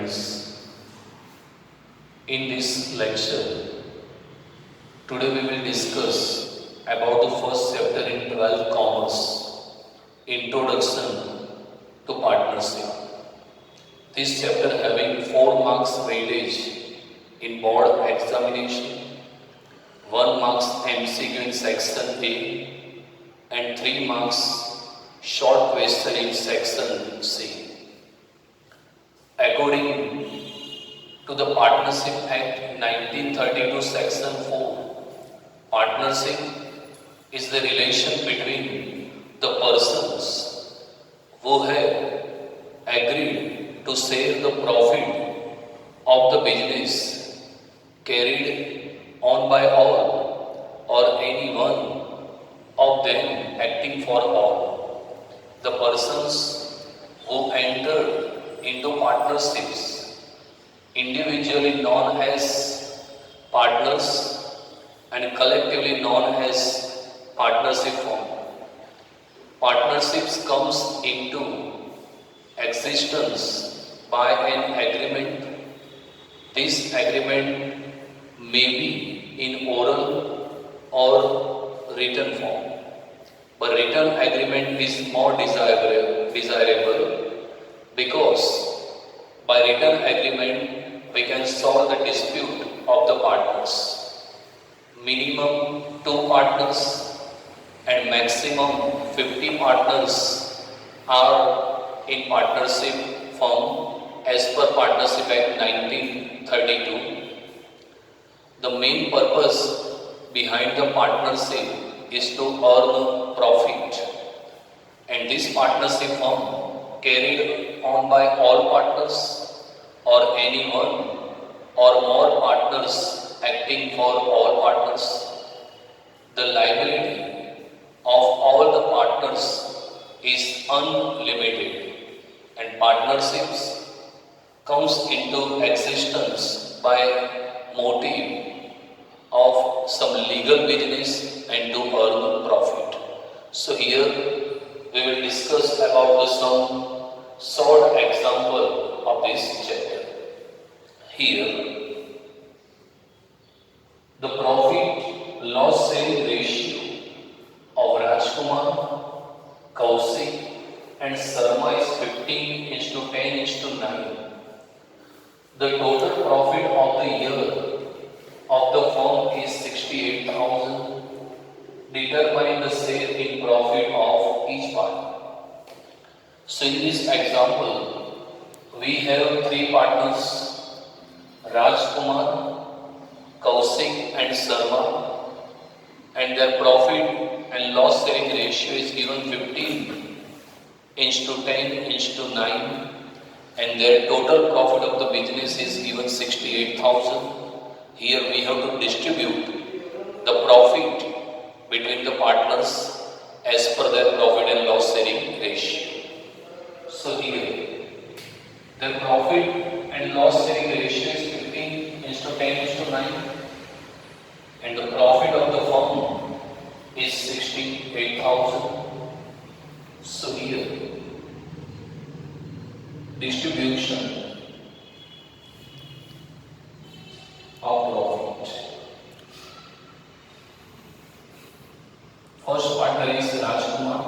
friends. In this lecture, today we will discuss about the first chapter in 12th Commerce, Introduction to Partnership. This chapter having 4 marks weightage in board examination, 1 marks MCQ in section A and 3 marks short question in section C. According to the Partnership Act 1932 section 4, partnership is the relation between the persons who have agreed to share the profit of the business carried on by all or any one of them acting for all. The persons who entered into partnerships, individually known as partners and collectively known as partnership firm. Partnerships comes into existence by an agreement. This agreement may be in oral or written form, but written agreement is more desirable because by written agreement we can solve the dispute of the partners. Minimum 2 partners and maximum 50 partners are in partnership firm as per Partnership Act 1932. The main purpose behind the partnership is to earn profit, and this partnership firm carried on by all partners or any one or more partners acting for all partners. The liability of all the partners is unlimited, and partnerships comes into existence by motive of some legal business and to earn profit. So here we will discuss about some short example of this chapter. Here, the profit loss sharing ratio of Rajkumar, Kaushik and Sharma is 15:10:9. The total profit of the year of the firm is 68,000. Determine the share in profit of each partner. So in this example, we have 3 partners, Rajkumar, Kaushik and Sharma, and their profit and loss sharing ratio is given 15:10:9, and their total profit of the business is given 68,000. Here we have to distribute the profit between the partners as per their profit and loss sharing ratio. So here, the profit and loss sharing ratio is 15:10:9, and the profit of the firm is 68,000. So here, distribution of profit. First partner is Rajkumar.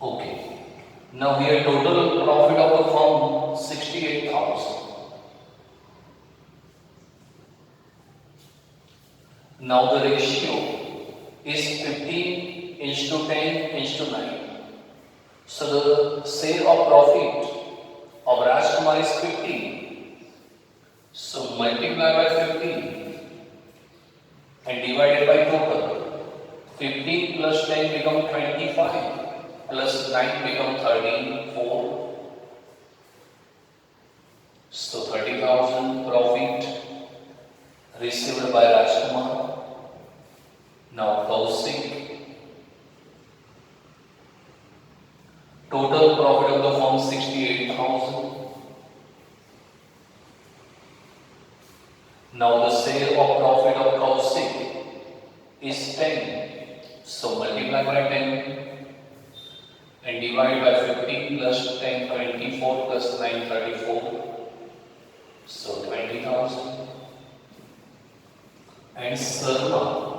Okay. Now here total profit of the firm 68,000. Now the ratio is 15:10:9. So the share of profit of Rajkumar is 15. So multiply by 15 and divided by total. 15 plus 10 become 25 plus 9 become 34. So 30,000 profit received by Rajkumar. Now Kaushik. Total profit of the firm 68,000. Now the share of profit of Kaushik is 10. So multiply by 10 and divide by 50. 30 plus 10, 24 plus 9, 34. So 20,000. And Sarma,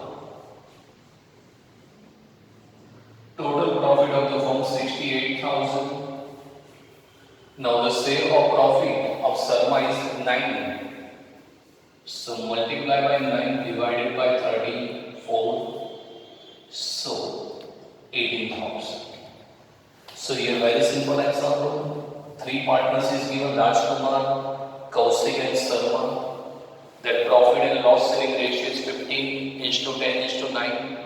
total profit of the firm 68,000. Now the sale of profit of Sarma is 9. So multiply by 9 divided by 34. So 18,000. So here very simple example. 3 partners is given, Rajkumar, Kaushik and Sarma. That profit and loss selling ratio is 15:10:9.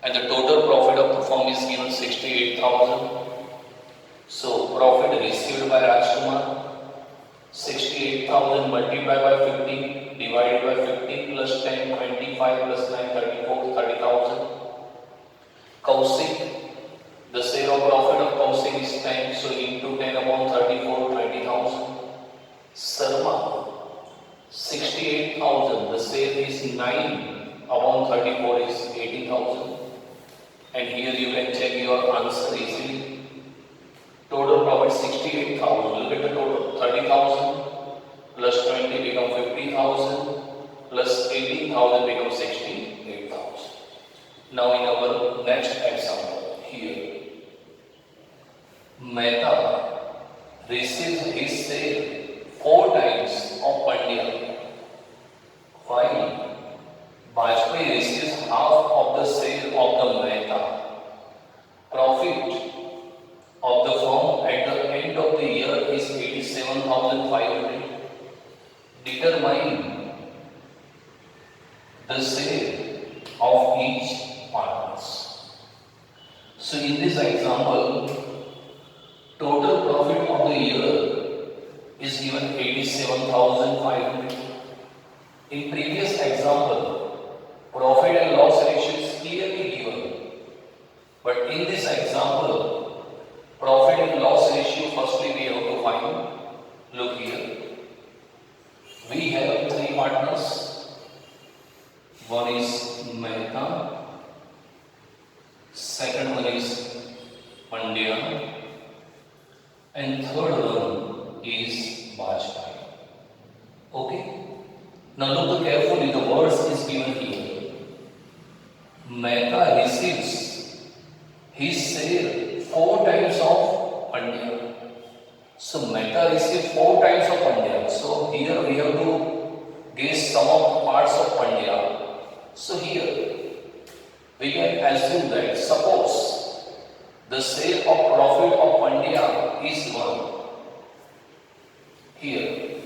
And the total profit of the firm is given 68,000. So profit received by Rajkumar 68,000 multiplied by 15 divided by 15 plus 10, 25 plus 9, 34, 30,000. Kaushik, the sale of profit of Kaushik is 10, so into 10 upon 34, 20,000. Sarma, 68,000, the sale is 9 upon 34 is 18,000. And here you can check your answer easily. Total profit 68,000. Look at the total. 30,000 plus 20 become 50,000 plus 18,000 becomes 68,000. Now in our next example here, Mehta receives his sale 4 times of Pandya, while Bajpayee receives half of the sale of the Mehta. Profit of the firm at the end of the year is 87,500. Determine the sale of each partners. So in this example, total profit of the year is given 87,500. In previous example, profit and loss ratio is clearly given. But in this example, profit and loss ratio firstly we have to find. Look here. We have 3 partners. One is Mehta, second one is Pandya, and third one is Bajpayee. Okay? Now look carefully, the words is given here. Mehta receives his sale 4 times of Pandya. So Mehta receives 4 times of Pandya. So here we have to guess some of the parts of Pandya. So here we can assume that suppose the sale of profit of Pandya is 1. Here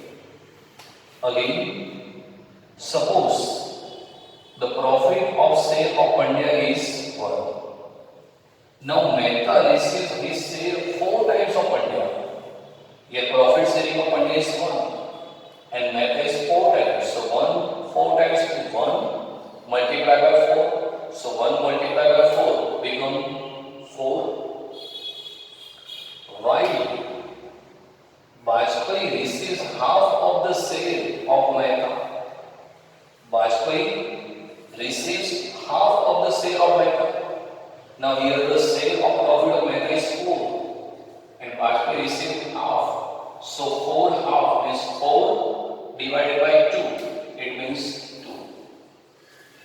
again, suppose the profit of sale of Pandya is 1. Now Mehta receives his sale 4 times of Pandya. Here profit selling of Pandya is 1 and Mehta is 4 times. So 1, 4 times is 1 multiplied by 4. So 1 multiplied by 4 become 4. While Bajpayee receives half of the sale of Mehta. Bajpayee receives half of the sale of Mehta. Now here the sale of profit of Mehta is 4 and Bajpayee receives half. So 4 half is 4 divided by 2. It means 2.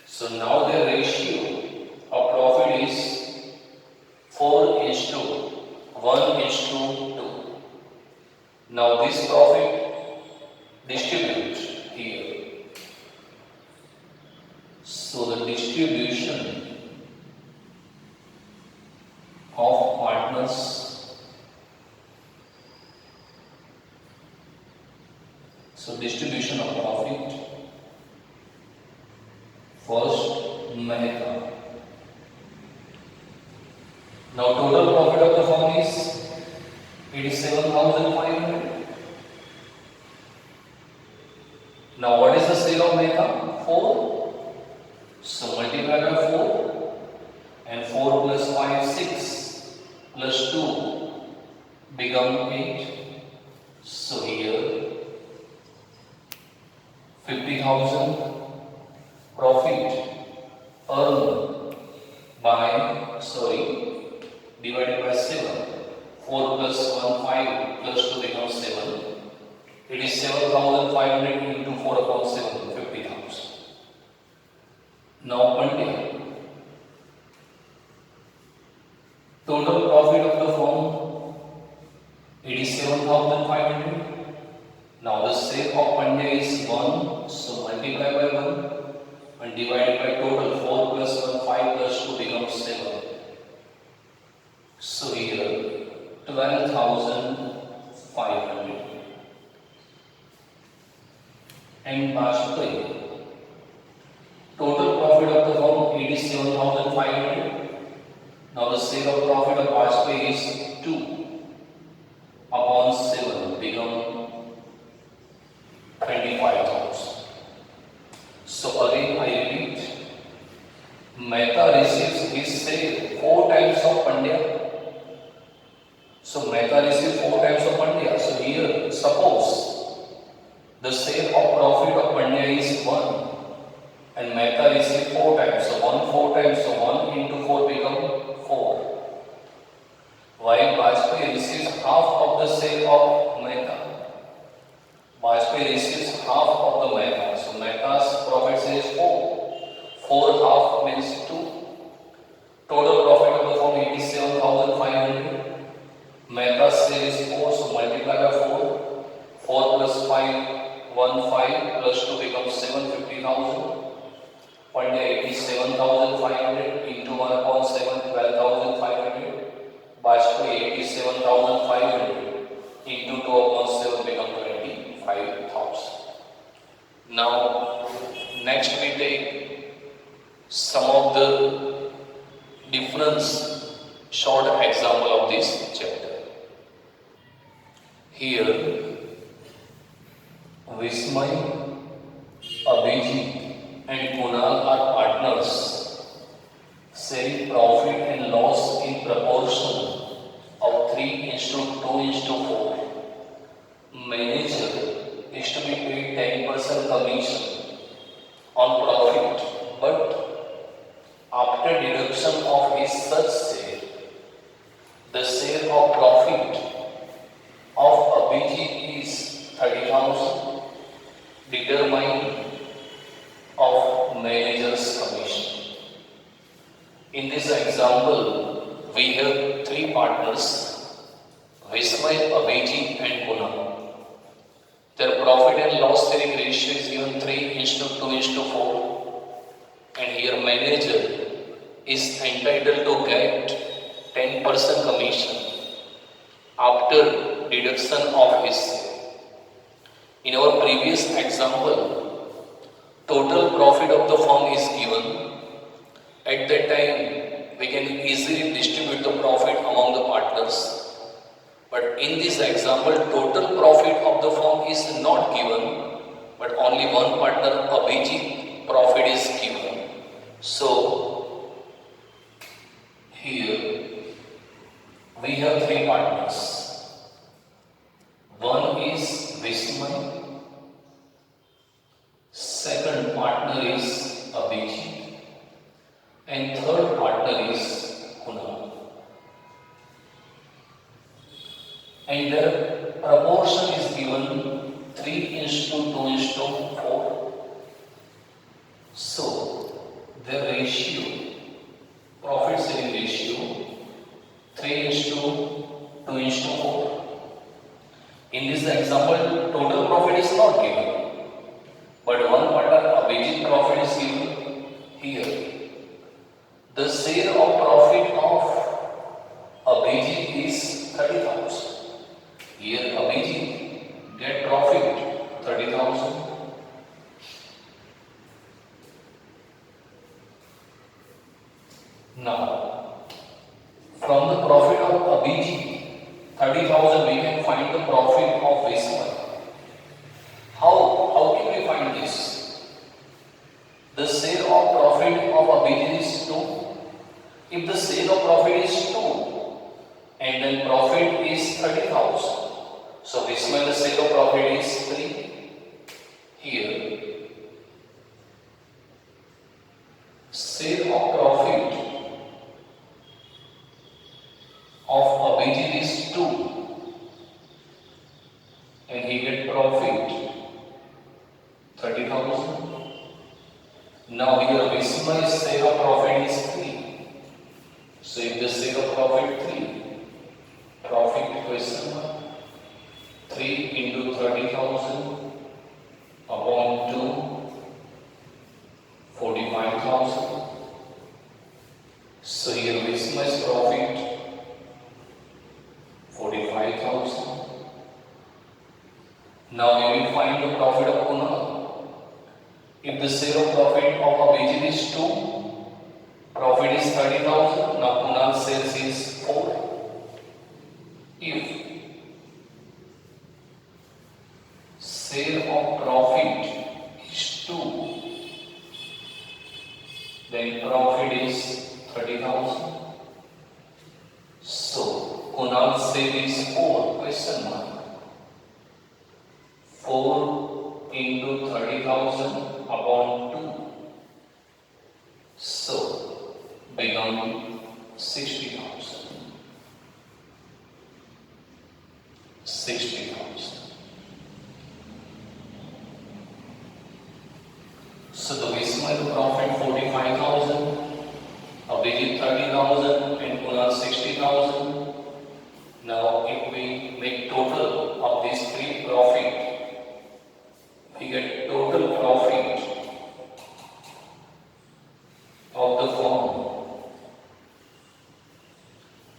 So now the ratio of profit is 4:1:2. Now this profit distribute here. So the distribution of partners distribution of profit. First Mehta. Now total profit of the firm is 87,500. Now what is the sale of Mehta? 4. So multiply by 4 and 4 plus 5, 6 plus 2 become 8. So here 50,000 profit earned by divided by 7. 4 plus 1, 5 plus 2 becomes 7. It is 7,500 into 4 upon 7, 50,000. Now Pandya. Total profit of the firm, it is 7,500. Now the sale of Pandya is 1, so multiply by 1 and divided by total 4 plus 1, 5 plus 2 becomes 7. So here 12,500. And Bajpai, total profit of the firm 87,500. Now the sale of profit of Bajpai is 2 upon 7 become 25,000. So again I repeat, Mehta receives his sale 4 times of Pandya. So Mehta receives 4 times of Pandya. So here suppose the sale of profit of Pandya is 1 and Mehta receives 4 times. So 1 4 times, so 1 into 4 become 4. While Bajpai receives half of the sale of Mehta. Bajpai receives half of the Mehta. So Mehta's profit is 4. 4 half means 2. Total profit of the firm 87,500. Mehta's sale is 4, so multiply by 4. 4 plus 5, 1, 5 plus 2 becomes 7, 50,000. Pandya 87,500 into 1 upon 7, 12,500. Bajpai 87,500 into 2 upon 7 become 25,000. Now, next we take some of the difference short example of this chapter. Here, Vismay, Abhijit and Kunal are partners, sharing profit and loss in proportion of 3:2:4. Manager is to be paid 10% commission on profit, but after deduction of his such sale, the sale of profit of Abhijit is 30,000, determined of manager's commission. In this example, we have 3 partners, Vismay, Abhijit and Kunal. Their profit and loss sharing ratio is given 3:2:4, and here manager is entitled to get 10% commission after deduction of his sale. In our previous example, total profit of the firm is given. At that time, we can easily distribute the profit among the partners. But in this example, total profit of the firm is not given, but only one partner, Abhijit, profit is given. So, here we have 3 partners. One is Vismay, second partner is Abhijit, and third partner is Kunal. And their proportion is given 3:2:4. So, their ratio, profit sharing ratio, 3:2:4. In this example, total profit is not given, but one partner Abhijit profit is given. Here, the share of profit of Abhijit is 30,000. Here Abhijit get profit 30,000. Now, from the profit of Abhijit 30,000, we can find the profit of Vismay. How can we find this? The sale of profit of Abhijit is 2. If the sale of profit is 2 and then profit is 30,000, so Vismay the sale of profit is 3. Here, sale of profit of Abhijit is 2 question mark. 3 into 30,000 upon 2, 45,000. So here Vismay's profit 45,000. Now we will find the profit of Kunal. If the share of profit of Abhijit is 2, profit is 30,000. Now Kunal's sales is 4. If share of profit is 2, then profit is 30,000. So Kunal's sale is 4, question mark. 4 into 30,000 upon 2. So become 60,000. 60,000. So the Vismay profit 45,000, Abhijit 30,000 and Kunal 60,000. Now if we make total of these three profit, we get total profit of the firm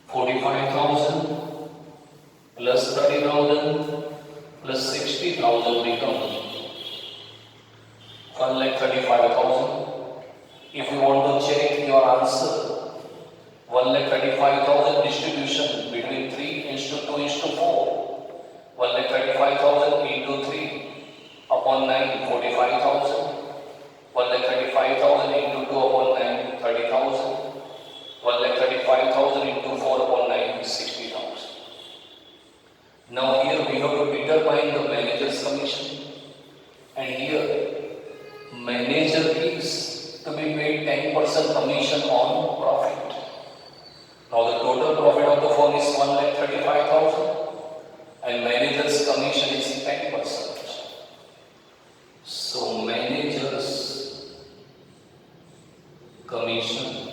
45,000 plus 30,000 plus 60,000 becomes 1,35,000. If you want to check your answer, 1,35,000 distribution between 3:2:4. 1,35,000 into 3 upon 9, 45,000. 1,35,000 into 2 upon 9, 30,000. 1,35,000 into 4 upon 9, 60,000. Now here we have to determine the manager's commission. And here manager is to be paid 10% commission on profit. Now the total profit of the firm is 1,35,000 and manager's commission is 10%. So manager's commission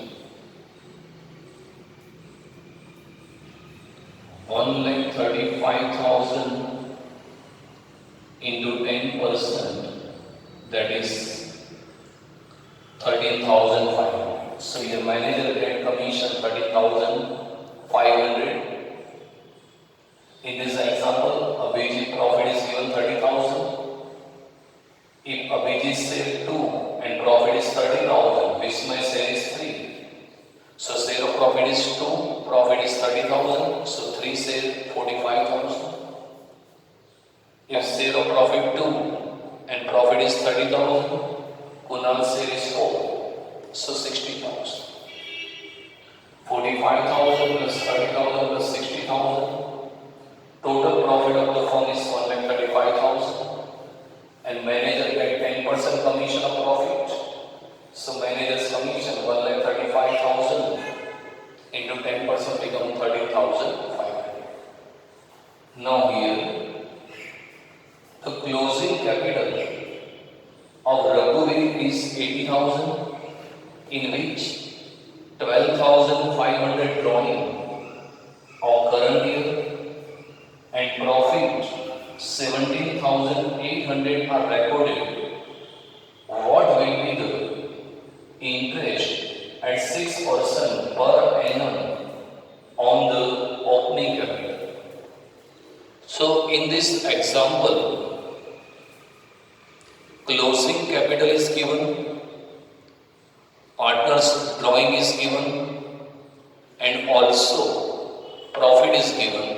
1,35,000 into 10%, that is 13,500. So your manager get commission 13,500. In this example, Abhijit profit is given 30,000. If Abhijit sale 2 and profit is 30,000, Vismay sale is 3. So sale of profit is 2, profit is 30,000. So 3 sale 45,000. If sale of profit 2 and profit is 30,000, Kunal sale is 4. So 60,000. 45,000 plus 30,000 plus 60,000. Total profit of the firm is 1,35,000. And manager get 10% commission of profit. So manager's commission 1,35,000 into 10% become 13,500. Now here the closing capital of Raghuveer is 80,000, in which 12,500 drawing of current year and profit 17,800 are recorded. What will be the interest at 6% per annum on the opening capital? So in this example, closing capital is given, partner's drawing is given, and also profit is given.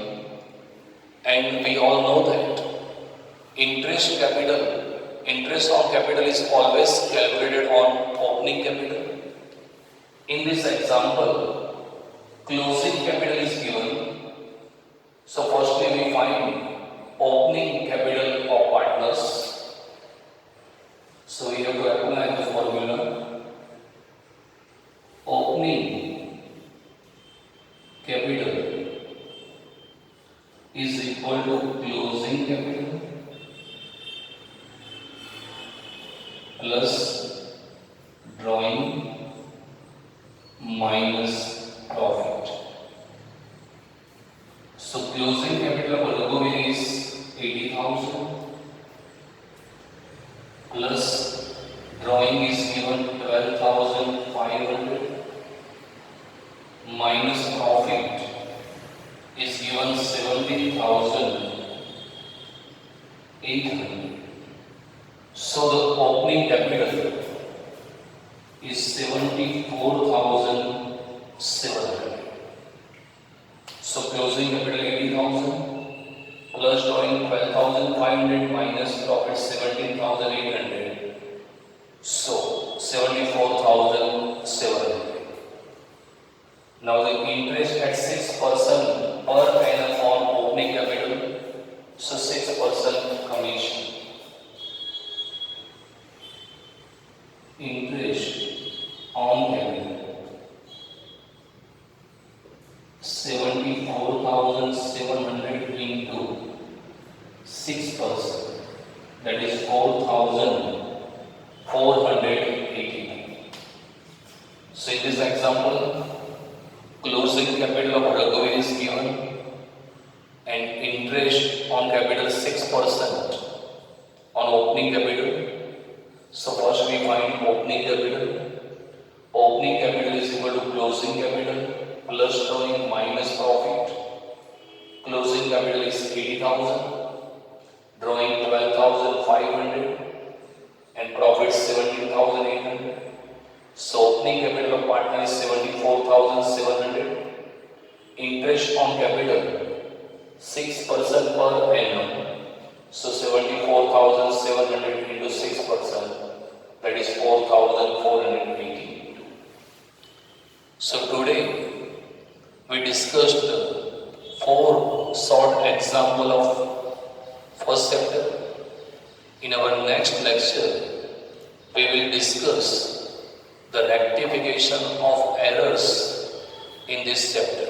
And we all know that interest on capital is always calculated on opening capital. In this example, closing capital is given. So firstly we find opening capital of partners. So we have to apply the formula. Opening capital is equal to closing capital plus drawing minus profit. So So closing capital of Raghuveer is 80,000 plus drawing is given 12,500 minus profit is given 17,800. So the opening capital is 74,700. So closing capital 80,000 plus drawing 12,500 minus profit 17,800. So 74,700. Now the interest at 6% per annum on opening capital. So 6% commission. Interest on capital 74,700 into 6%, that is 4,480. So in this example, closing capital of Raghuveer is given and interest on capital 6% on opening capital. So first we find opening capital. Opening capital is equal to closing capital plus drawing minus profit. Closing capital is 80,000, drawing 12,500 and profit 17,800. So opening capital of partner is 74,700. Interest on capital 6% per annum. So 74,700 into 6%, that is 4,480. So today we discussed 4 short example of first chapter. In our next lecture, we will discuss the rectification of errors in this chapter.